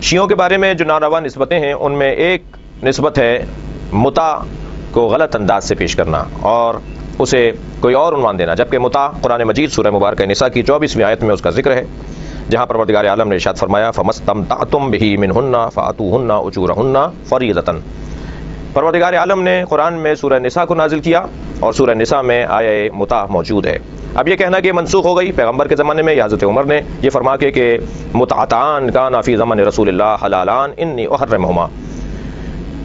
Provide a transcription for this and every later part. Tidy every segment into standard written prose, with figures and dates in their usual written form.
شیعوں کے بارے میں جو ناروا نسبتیں ہیں ان میں ایک نسبت ہے متع کو غلط انداز سے پیش کرنا اور اسے کوئی اور عنوان دینا، جبکہ متع قرآن مجید سورہ مبارکہ نساء کی 24ویں آیت میں اس کا ذکر ہے، جہاں پروردگار عالم نے ارشاد فرمایا فَمَسْتَمْتَعْتُمْ بِهِ مِنْهُنَّ فَآتُوهُنَّ أُجُورَهُنَّ فَرِيضَةً۔ پروردگار عالم نے قرآن میں سورہ نساء کو نازل کیا اور سورہ نساء میں آیہ متع موجود ہے۔ اب یہ کہنا کہ منسوخ ہو گئی پیغمبر کے زمانے میں یا حضرت عمر نے یہ فرما کے کہ متعتان کانا فی زمن رسول اللہ حلالان انی احرمہما،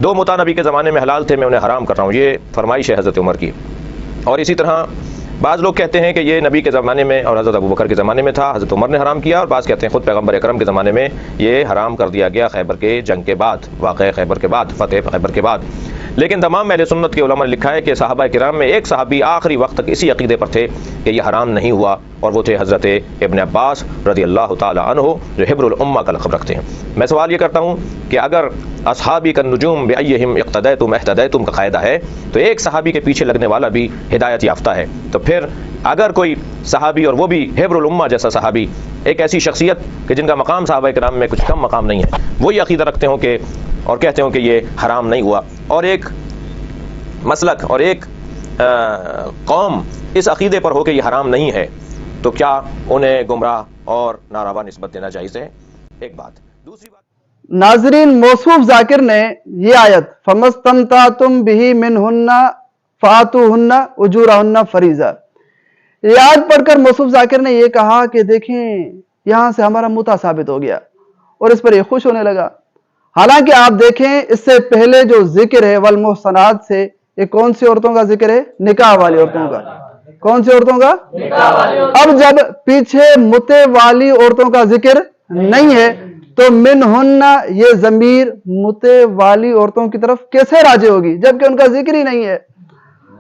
دو متع نبی کے زمانے میں حلال تھے، میں انہیں حرام کر رہا ہوں، یہ فرمائش ہے حضرت عمر کی۔ اور اسی طرح بعض لوگ کہتے ہیں کہ یہ نبی کے زمانے میں اور حضرت ابوبکر کے زمانے میں تھا، حضرت عمر نے حرام کیا، اور بعض کہتے ہیں خود پیغمبر اکرم کے زمانے میں یہ حرام کر دیا گیا خیبر کے جنگ کے بعد، واقعہ خیبر کے بعد، فتح خیبر کے بعد۔ لیکن تمام اہل سنت کے علماء نے لکھا ہے کہ صحابہ کرام میں ایک صحابی آخری وقت تک اسی عقیدے پر تھے کہ یہ حرام نہیں ہوا، اور وہ تھے حضرت ابن عباس رضی اللہ تعالی عنہ جو حبر الامہ کا لقب رکھتے ہیں۔ میں سوال یہ کرتا ہوں کہ اگر اصحابی کالنجوم بأیہم اقتدیتم اہتدیتم کا قاعدہ ہے تو ایک صحابی کے پیچھے لگنے والا بھی ہدایت یافتہ ہے، تو پھر اگر کوئی صحابی اور وہ بھی حبر الامہ جیسا صحابی، ایک ایسی شخصیت کہ جن کا مقام صحابہ کرام میں کچھ کم مقام نہیں ہے، وہ یہ عقیدہ رکھتے ہوں کہ اور کہتے ہوں کہ یہ حرام نہیں ہوا، اور ایک مسلک اور ایک قوم اس عقیدے پر ہو کہ یہ حرام نہیں ہے، تو کیا انہیں گمراہ اور ناروا نسبت دینا جائز ہے؟ ایک بات۔ دوسری بات، ناظرین، موصوف ذاکر نے یہ آیت فَمَسْتَمْتَعْتُمْ بِهِ مِنْهُنَّ فَآتُوهُنَّ أُجُورَهُنَّ فَرِيضَةً، یہ آیت پڑھ کر موصوف ذاکر نے یہ کہا کہ دیکھیں یہاں سے ہمارا متع ثابت ہو گیا، اور اس پر یہ خوش ہونے لگا۔ حالانکہ آپ دیکھیں اس سے پہلے جو ذکر ہے والمحصنات سے، یہ کون سی عورتوں کا ذکر ہے؟ نکاح والی عورتوں کا۔ کون سی عورتوں کا؟ نکاح والی۔ اب جب پیچھے متع والی عورتوں کا ذکر نہیں ہے تو منہن یہ ضمیر متع والی عورتوں کی طرف کیسے راجع ہوگی جبکہ ان کا ذکر ہی نہیں ہے؟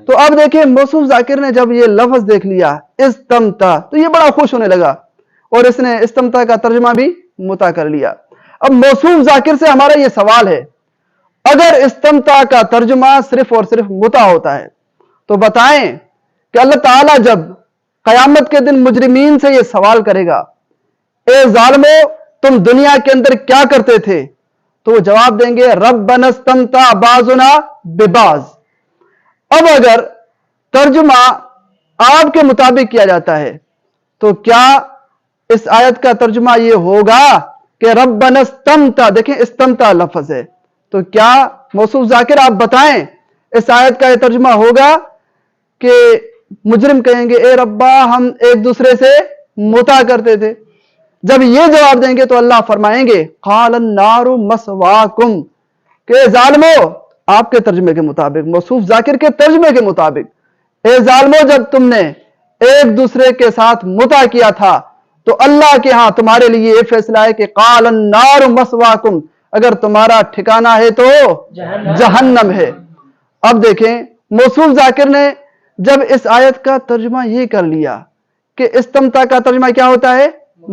تو اب دیکھیں موصوف ذاکر نے جب یہ لفظ دیکھ لیا استمتع، تو یہ بڑا خوش ہونے لگا اور اس نے استمتع کا ترجمہ بھی متع کر لیا۔ اب موصوف ذاکر سے ہمارا یہ سوال ہے، اگر استمتع کا ترجمہ صرف اور صرف متع ہوتا ہے تو بتائیں کہ اللہ تعالیٰ جب قیامت کے دن مجرمین سے یہ سوال کرے گا اے ظالمو تم دنیا کے اندر کیا کرتے تھے، تو وہ جواب دیں گے ربنا استمتع بعضنا ببعض۔ اب اگر ترجمہ آپ کے مطابق کیا جاتا ہے تو کیا اس آیت کا ترجمہ یہ ہوگا کہ ربنا استمتع، دیکھیں استمتع لفظ ہے، تو کیا موصوف ذاکر آپ بتائیں اس آیت کا یہ ترجمہ ہوگا کہ مجرم کہیں گے اے ربا ہم ایک دوسرے سے متع کرتے تھے؟ جب یہ جواب دیں گے تو اللہ فرمائیں گے قال النار مسواکم، کہ ظالمو آپ کے ترجمے کے مطابق، موصوف ذاکر کے ترجمے کے مطابق، اے ظالمو جب تم نے ایک دوسرے کے ساتھ متع کیا تھا تو اللہ کے ہاں تمہارے لیے یہ فیصلہ ہے کہ قال النار مسواکم، اگر تمہارا ٹھکانہ ہے تو جہنم ہے۔ اب دیکھیں موصوف ذاکر نے جب اس آیت کا ترجمہ یہ کر لیا کہ استمتع کا ترجمہ کیا ہوتا ہے؟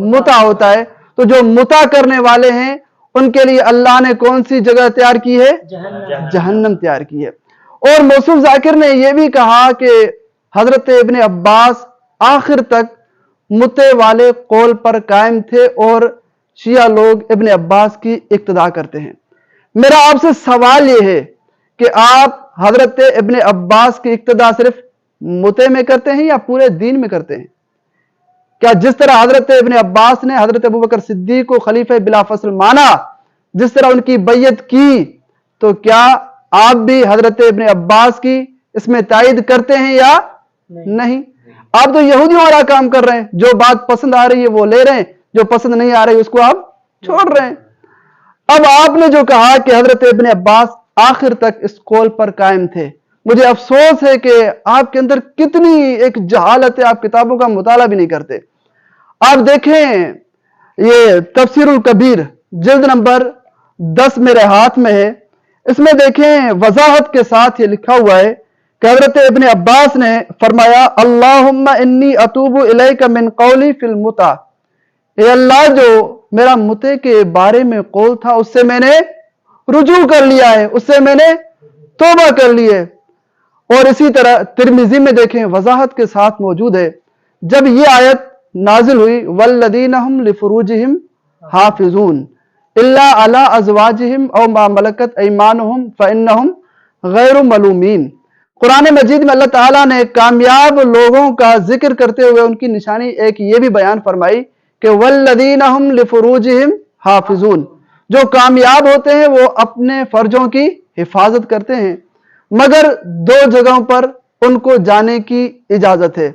متع ہوتا ہے، تو جو متع کرنے والے ہیں ان کے لیے اللہ نے کون سی جگہ تیار کی ہے؟ جہنم تیار کی ہے۔ اور موصوف ذاکر نے یہ بھی کہا کہ حضرت ابن عباس آخر تک متع والے قول پر قائم تھے اور شیعہ لوگ ابن عباس کی اقتداء کرتے ہیں۔ میرا آپ سے سوال یہ ہے کہ آپ حضرت ابن عباس کی اقتداء صرف متع میں کرتے ہیں یا پورے دین میں کرتے ہیں؟ کیا جس طرح حضرت ابن عباس نے حضرت ابوبکر صدیق کو خلیفہ بلا فصل مانا، جس طرح ان کی بیعت کی، تو کیا آپ بھی حضرت ابن عباس کی اس میں تائید کرتے ہیں یا نہیں؟ آپ تو یہودیوں والا کام کر رہے ہیں، جو بات پسند آ رہی ہے وہ لے رہے ہیں، جو پسند نہیں آ رہی اس کو آپ چھوڑ رہے ہیں۔ اب آپ نے جو کہا کہ حضرت ابن عباس آخر تک اس قول پر قائم تھے، مجھے افسوس ہے کہ آپ کے اندر کتنی ایک جہالت ہے، آپ کتابوں کا مطالعہ بھی نہیں کرتے۔ آپ دیکھیں یہ تفسیر الکبیر جلد نمبر 10 میرے ہاتھ میں ہے، اس میں دیکھیں وضاحت کے ساتھ یہ لکھا ہوا ہے کہ حضرت ابن عباس نے فرمایا اللہم انی اتوب الیک من قولی فی المتع، اے اللہ جو میرا متع کے بارے میں قول تھا اس سے میں نے رجوع کر لیا ہے، اس سے میں نے توبہ کر لی ہے۔ اور اسی طرح ترمذی میں دیکھیں وضاحت کے ساتھ موجود ہے، جب یہ آیت نازل ہوئی والذین ہم لفروجہم حافظون، इल्ला अला अज़वाजिहिम औ मा मलकत ऐमानुहुम फ़इन्नहुम गैरु मलूमीन। कुरान मजीद में अल्लाह ताला ने कामयाब लोगों का जिक्र करते हुए उनकी निशानी एक ये भी बयान फरमाई कि वल्लदीना हुम लिफुरूजिहिम हाफिजून, जो कामयाब होते हैं वो अपने फर्जों की हिफाजत करते हैं, मगर दो जगहों पर उनको जाने की इजाजत है,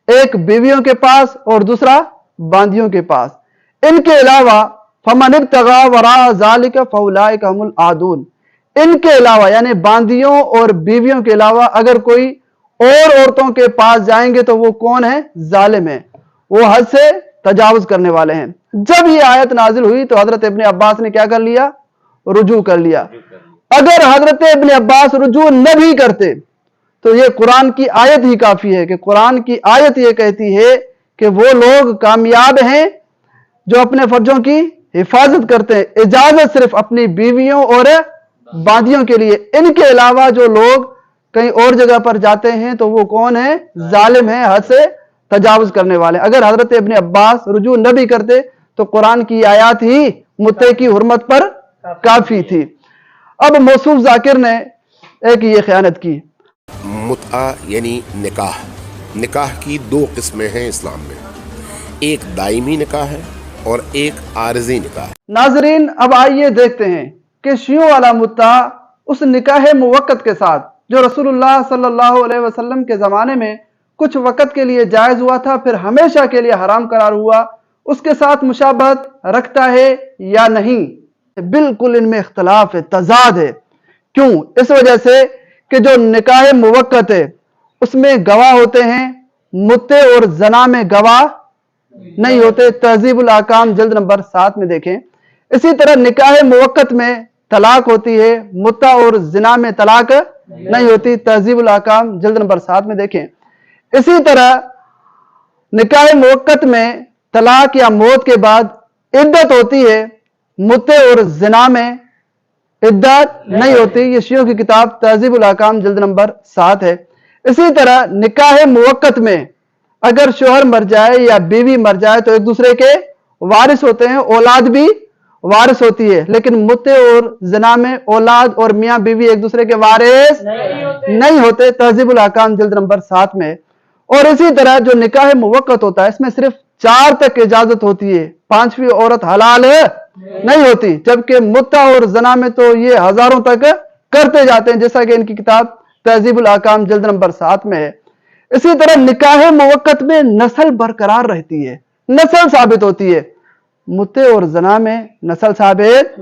एक बीवियों के पास और दूसरा बांदियों के पास। इनके अलावा फमन इब्तगा वरा ज़ालिका फउलाइका हुमुल आदून, इनके अलावा यानी बांदियों और बीवियों के अलावा अगर कोई और औरतों के पास जाएंगे तो वो कौन है? जालिम है, वो हद से तजावुज करने वाले हैं। जब ये आयत नाजिल हुई तो हजरत इब्ने अब्बास ने क्या कर लिया? रुजू कर लिया। अगर हजरत इब्ने अब्बास रुजू न भी करते तो ये कुरान की आयत ही काफी है कि कुरान की आयत ये कहती है कि वो लोग कामयाब हैं जो अपने फर्जों की हिफाजत करते हैं। इजाजत सिर्फ अपनी बीवियों और बादियों के लिए, इनके अलावा जो लोग कहीं और जगह पर जाते हैं तो वो कौन है? जालिम है, हद से तजावुज करने वाले। अगर हजरत इब्ने अब्बास रुजू न भी करते तो कुरान की आयत ही मुत्ते की हुर्मत पर काफी थी। अब मौसूफ जाकिर ने एक ये खयानत की। मुतआ यानी निकाह, निकाह की दो किस्में हैं इस्लाम में, एक दायमी निकाह है और एक आरजी निकाह है। नाजरीन, अब आइए देखते हैं कि शियों वाला मुत्ता उस निकाह मुवक्कत के साथ जो रसूलुल्लाह सल्लल्लाहु अलैहि वसल्लम के ज़माने में कुछ वक़्त के लिए जायज़ हुआ था फिर हमेशा के लिए हराम करार हुआ, उसके साथ मुशाबहत रखता है या नहीं। बिल्कुल इनमें इख्तलाफ है, तजाद है। क्यों? इस वजह से कि जो निकाह मुवक्कत है उसमें गवाह होते हैं, मुत्ते और जना में गवाह नहीं होते। तहजीबुल अहकाम जिल्द नंबर 7 में देखें। इसी तरह निकाह मुवक्कत में तलाक होती है, मुत्ता और जिना में तलाक नहीं होती। तहजीबुल अहकाम जिल्द नंबर 7 में देखें। इसी तरह निकाह मुवक्कत में तलाक या मौत के बाद इद्दत होती है, मुत्ते और जिना में इद्दत नहीं होती। ये शियों की किताब तहजीबुल अहकाम जिल्द नंबर 7 है। इसी तरह निकाह मुवक्कत में अगर शोहर मर जाए या बीवी मर जाए तो एक दूसरे के वारिस होते हैं, औलाद भी वारिस होती है, लेकिन मुत्ते और ज़िना में औलाद और मियां बीवी एक दूसरे के वारिस नहीं होते। तहजीबुल अहकाम जिल्द नंबर 7 में। और इसी तरह जो निकाह मुवक्कत होता है इसमें सिर्फ 4 तक इजाजत होती है, 5वीं औरत हलाल नहीं होती, जबकि मुत्ता और ज़ना में तो ये हजारों तक करते जाते हैं, जैसा कि इनकी किताब तहजीबुल अहकाम जिल्द नंबर 7 में है। इसी तरह निकाह मुवक्कत में नस्ल बरकरार रहती है, नस्ल साबित होती है, मुत्ते और ज़ना में नस्ल साबित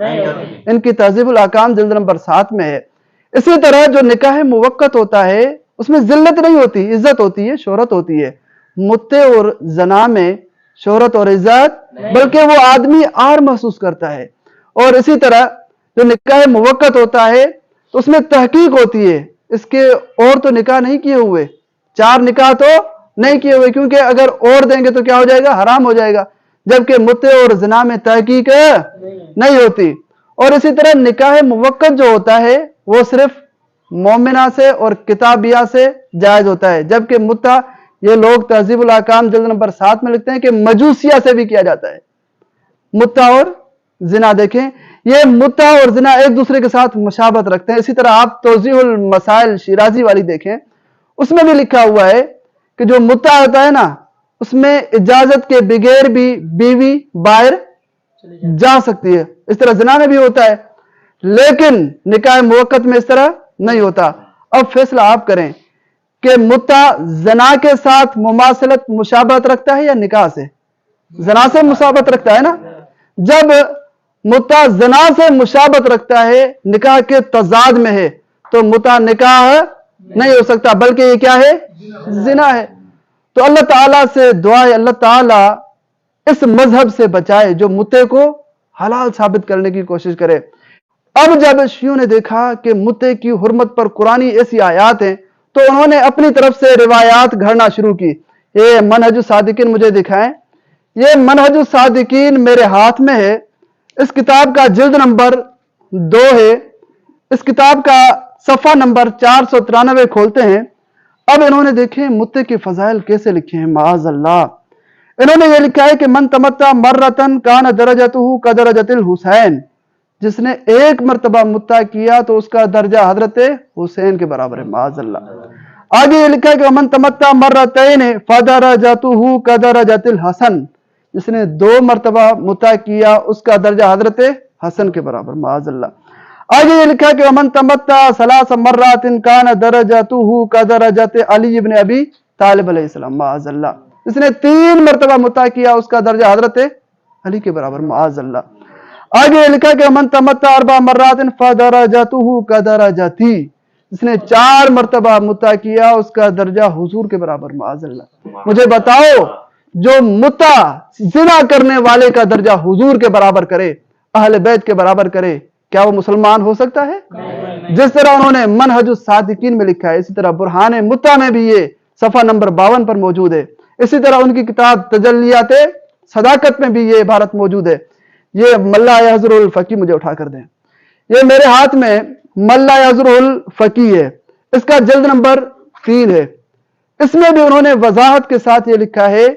इनकी तहजीबुल अहकाम जिल्द नंबर 7 में है। इसी तरह जो निकाह मुवक्कत होता है उसमें जिल्लत नहीं होती, इज्जत होती है, शोहरत होती है। मुत्ते और ज़ना में शोहरत और इज्जत बल्कि वो आदमी आर महसूस करता है। और इसी तरह जो निकाह मुवक्कत होता है तो उसमें तहकीक होती है, इसके और तो निकाह नहीं किए हुए, 4 निकाह तो नहीं किए हुए, क्योंकि अगर और देंगे तो क्या हो जाएगा? हराम हो जाएगा। जबकि मुत्ते और ज़ना में तहकीक नहीं होती। और इसी तरह निकाह मुवक्कत जो होता है वो सिर्फ मोमिना से और किताबिया से जायज होता है, जबकि मुत्ता ये लोग तहजीबुल अहकाम जिल्द नंबर 7 में लिखते हैं कि मजूसिया से भी किया जाता है। मुत्ता और जिना देखें, ये मुत्ता और जिना एक दूसरे के साथ मुशाबहत रखते हैं। इसी तरह आप तौज़ीहुल मसाइल शिराजी वाली देखें, उसमें भी लिखा हुआ है कि जो मुत्ता होता है ना उसमें इजाजत के बगैर भी बीवी बाहर जा सकती है। इस तरह जिना में भी होता है, लेकिन निकाह मुवक्कत में इस तरह नहीं होता। अब फैसला आप करें कि मुत्ता जना के साथ मुमासलत मुशाबहत रखता है या निकाह से? जना से मुशाबहत रखता है ना। जब मुत्ता जना से मुशाबहत रखता है, निकाह के तजाद में है, तो मुत्ता निकाह नहीं हो सकता, बल्कि ये क्या है? जिना है। तो अल्लाह ताला से दुआ है अल्लाह ताला इस मजहब से बचाए जो मुत्ते को हलाल साबित करने की कोशिश करे। अब जब शियों ने देखा कि मुत्ते की हुर्मत पर कुरानी ऐसी आयात हैं तो उन्होंने अपनी तरफ से रिवायात घड़ना शुरू की। ये मनहजुस सादिकीन मुझे दिखाएं। ये मनहजुस सादिकीन मेरे हाथ में है। इस किताब का जिल्द नंबर 2 है। इस किताब का सफ़ा नंबर 493 खोलते हैं। अब इन्होंने देखें मुत्ते के फजाइल कैसे लिखे हैं। माज़अल्लाह, इन्होंने ये लिखा है कि मन तमत्ता मर्रतन कान दरजतुहु कदरजतिल हुसैन, जिसने एक मर्तबा मुत्ता किया तो उसका दर्जा हजरत हुसैन के बराबर है, माज़अल्लाह। आगे ये लिखा है कि मन तमत्ता मर्रतैन फदरजतुहु कदरजतिल हसन, जिसने 2 मर्तबा मुत्ता किया उसका दर्जा हजरत हसन के बराबर, माज़अल्लाह। आगे ये लिखा है कि मन तमत्ता सलास मर्रातिन कान दरजतुहु कदरजत अली इब्न अबी तालिब अलैहिस्सलाम, माज़अल्लाह। जिसने 3 मर्तबा मुत्ता किया उसका दर्जा हजरत अली के बराबर, माज़अल्लाह। आगे लिखा कि मन तमत्ता अरबा मर्रातिन फदरजतुहु कदरजती, जिसने 4 मर्तबा मुत्ता किया उसका दर्जा हुजूर के बराबर, माज़अल्लाह। मुझे बताओ, जो मुत्ता जिना करने वाले का दर्जा हुजूर के बराबर करे, अहले बैत के बराबर करे, क्या वो मुसलमान हो सकता है? जिस तरह उन्होंने मनहजुस सादिकीन में लिखा है, इसी तरह बुरहान मुत्ता में भी ये सफा नंबर 52 पर मौजूद है। इसी तरह उनकी किताब तजल्लियात सदाकत में भी ये इबारत मौजूद है। ये मल्ला यहज़रुल फकी, मुझे उठा कर दें, ये मेरे हाथ में मल्ला यहज़रुल फकी है, इसका जल्द नंबर 3 है। इसमें भी उन्होंने वजाहत के साथ ये लिखा है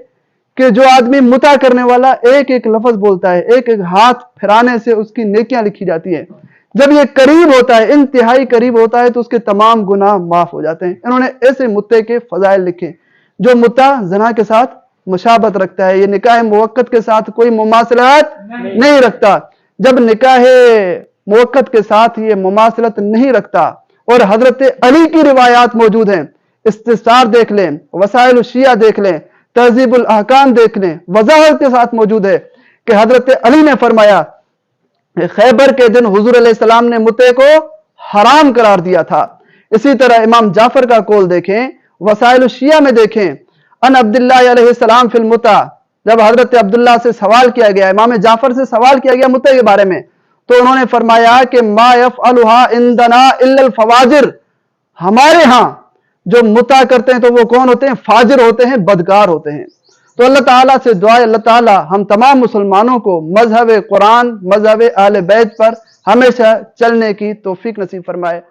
कि जो आदमी मुता करने वाला एक एक लफ्ज बोलता है, एक एक हाथ फिराने से उसकी नेकियां लिखी जाती हैं। जब ये करीब होता है, इंतहाई करीब होता है, तो उसके तमाम गुनाह माफ हो जाते हैं। इन्होंने ऐसे मुत्ते के फजाइल लिखे। जो मुत्ता ज़ना के साथ मुशाबत रखता है, ये निकाह मुवक्कत के साथ कोई मुमासलत नहीं रखता। जब निकाह मुवक्कत के साथ ये मुमासलत नहीं रखता, और हजरत अली की रिवायात मौजूद हैं, इस्तिसार देख लें, वसाइल शिया देख लें, तहजीबुल अहकाम देख लें, वजाहत के साथ मौजूद है कि हजरत अली ने फरमाया खैबर के दिन हुजूर अलैहिस्सलाम ने मुत्ते को हराम करार दिया था। इसी तरह इमाम जाफर का कौल देखें, वसाइल शिया में देखें, अन अब्दुल्ला अलैहिस्सलाम फिल मुता, जब हजरत अब्दुल्ला से सवाल किया गया, इमाम जाफर से सवाल किया गया मुत्ते के बारे में, तो उन्होंने फरमाया कि मा यफ़अलुहा इंदना इल्लल फवाजिर, हमारे यहां जो मुता करते हैं तो वो कौन होते हैं? फाजिर होते हैं, बदकार होते हैं। तो अल्लाह ताला से दुआ है, अल्लाह ताला हम तमाम मुसलमानों को मजहब कुरान, मजहब अहले बैत पर हमेशा चलने की तौफीक नसीब फरमाए।